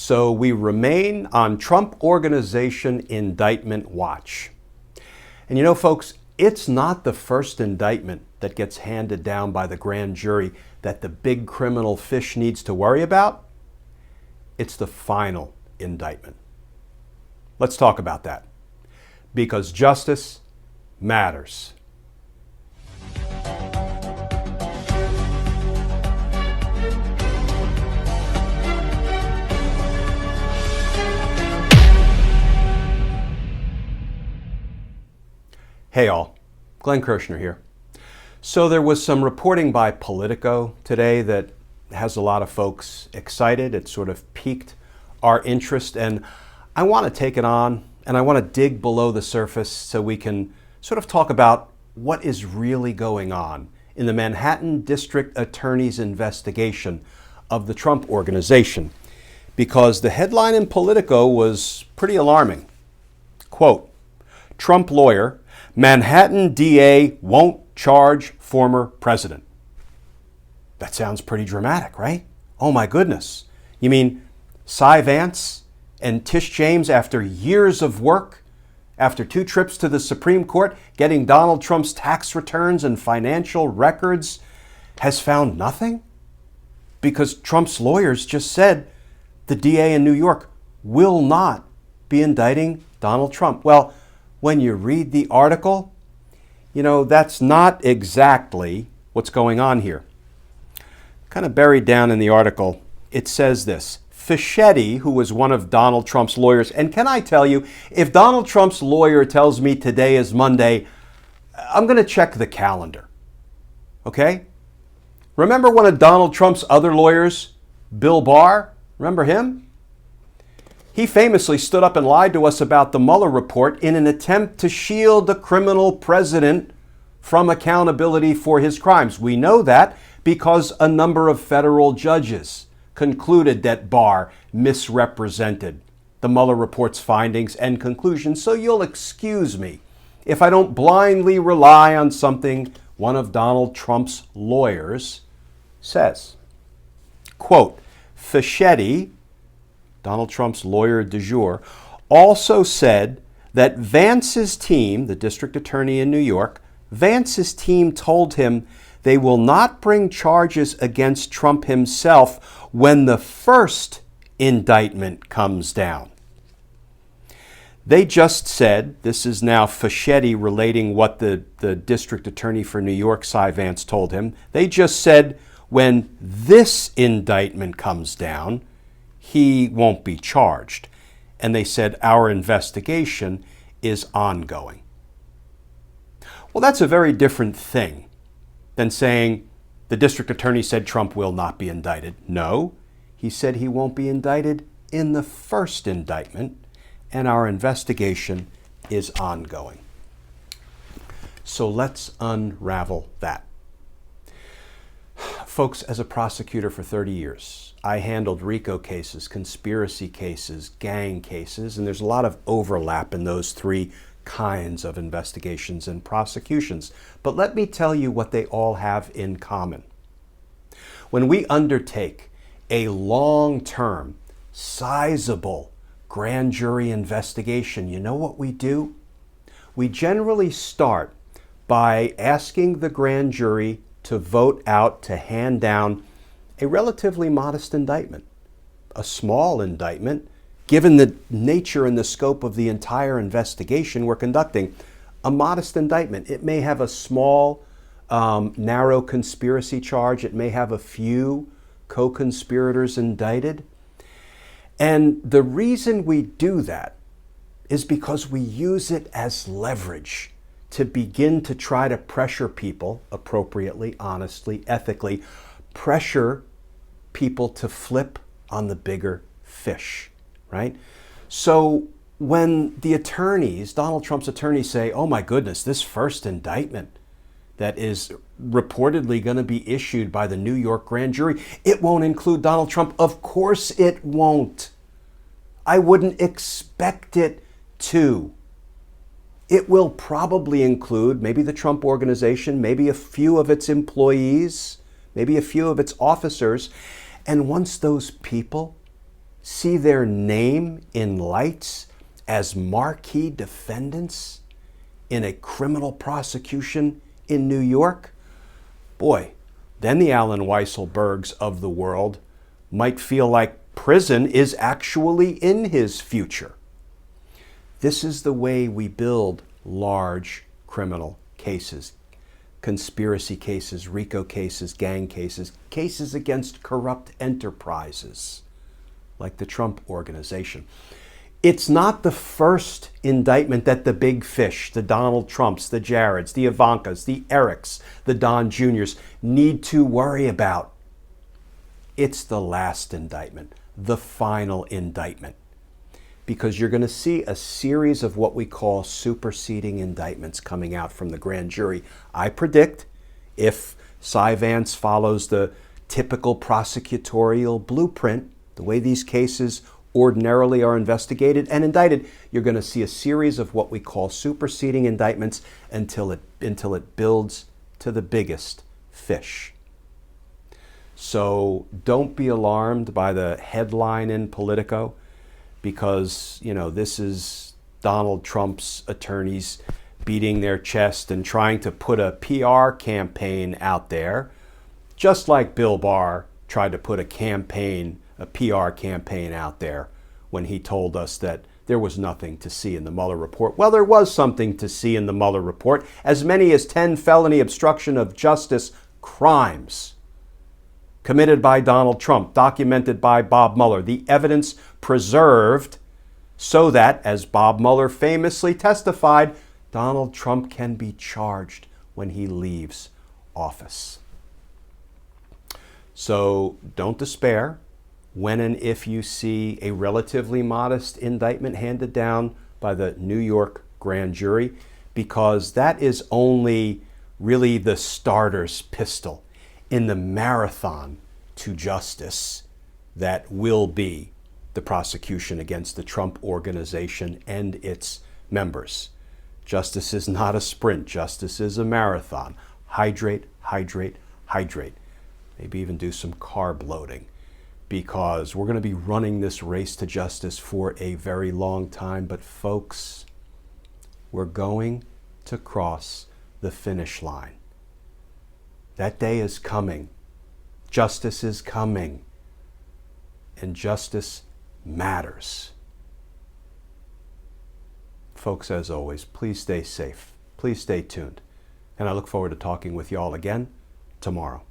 So we remain on Trump Organization indictment watch. And you know, folks, it's not the first indictment that gets handed down by the grand jury that the big criminal fish needs to worry about. It's the final indictment. Let's talk about that, because justice matters. Hey all, Glenn Kirshner here. So there was some reporting by Politico today that has a lot of folks excited. It sort of piqued our interest, and I want to take it on and I want to dig below the surface so we can sort of talk about what is really going on in the Manhattan District Attorney's investigation of the Trump Organization, because the headline in Politico was pretty alarming. Quote, Trump lawyer, Manhattan DA won't charge former president. That sounds pretty dramatic, right? Oh my goodness. You mean Vance and Tish James, after years of work, after 2 trips to the Supreme Court, getting Donald Trump's tax returns and financial records, has found nothing? Because Trump's lawyers just said the DA in New York will not be indicting Donald Trump. Well, when you read the article, you know, that's not exactly what's going on here. Kind of buried down in the article, it says this. Fischetti, who was one of Donald Trump's lawyers, and can I tell you, if Donald Trump's lawyer tells me today is Monday, I'm going to check the calendar. Okay? Remember one of Donald Trump's other lawyers, Bill Barr? Remember him? He famously stood up and lied to us about the Mueller report in an attempt to shield the criminal president from accountability for his crimes. We know that because a number of federal judges concluded that Barr misrepresented the Mueller report's findings and conclusions. So you'll excuse me if I don't blindly rely on something one of Donald Trump's lawyers says. Quote, Fischetti, Donald Trump's lawyer du jour, also said that Vance's team, the district attorney in New York, Vance's team told him they will not bring charges against Trump himself when the first indictment comes down. They just said, this is now Fischetti relating what the district attorney for New York, Cy Vance, told him. They just said when this indictment comes down, he won't be charged. And they said our investigation is ongoing. Well, that's a very different thing than saying the district attorney said Trump will not be indicted. No, he said he won't be indicted in the first indictment, and our investigation is ongoing. So let's unravel that. Folks, as a prosecutor for 30 years, I handled RICO cases, conspiracy cases, gang cases, and there's a lot of overlap in those 3 kinds of investigations and prosecutions. But let me tell you what they all have in common. When we undertake a long-term, sizable grand jury investigation, you know what we do? We generally start by asking the grand jury to vote out to hand down a relatively modest indictment, a small indictment, given the nature and the scope of the entire investigation we're conducting, a modest indictment. It may have a small, narrow conspiracy charge. It may have a few co-conspirators indicted. And the reason we do that is because we use it as leverage to begin to try to pressure people appropriately, honestly, ethically, pressure people to flip on the bigger fish, right? So when the attorneys, Donald Trump's attorneys, say, oh my goodness, this first indictment that is reportedly going to be issued by the New York grand jury, it won't include Donald Trump. Of course it won't. I wouldn't expect it to. It will probably include maybe the Trump Organization, maybe a few of its employees, maybe a few of its officers. And once those people see their name in lights as marquee defendants in a criminal prosecution in New York, boy, then the Alan Weisselbergs of the world might feel like prison is actually in his future. This is the way we build large criminal cases. Conspiracy cases, RICO cases, gang cases, cases against corrupt enterprises like the Trump Organization. It's not the first indictment that the big fish, the Donald Trumps, the Jareds, the Ivankas, the Erics, the Don Juniors need to worry about. It's the last indictment, the final indictment, because you're going to see a series of what we call superseding indictments coming out from the grand jury. I predict, if Vance follows the typical prosecutorial blueprint, the way these cases ordinarily are investigated and indicted, you're going to see a series of what we call superseding indictments until it builds to the biggest fish. So don't be alarmed by the headline in Politico, because, this is Donald Trump's attorneys beating their chest and trying to put a PR campaign out there, just like Bill Barr tried to put a PR campaign out there when he told us that there was nothing to see in the Mueller report. Well, there was something to see in the Mueller report. As many as 10 felony obstruction of justice crimes committed by Donald Trump, documented by Bob Mueller. The evidence preserved so that, as Bob Mueller famously testified, Donald Trump can be charged when he leaves office. So don't despair when and if you see a relatively modest indictment handed down by the New York grand jury, because that is only really the starter's pistol in the marathon to justice that will be the prosecution against the Trump Organization and its members. Justice is not a sprint. Justice is a marathon. Hydrate, hydrate, hydrate. Maybe even do some carb loading, because we're going to be running this race to justice for a very long time. But folks, we're going to cross the finish line. That day is coming. Justice is coming. And justice matters. Folks, as always, please stay safe. Please stay tuned. And I look forward to talking with you all again tomorrow.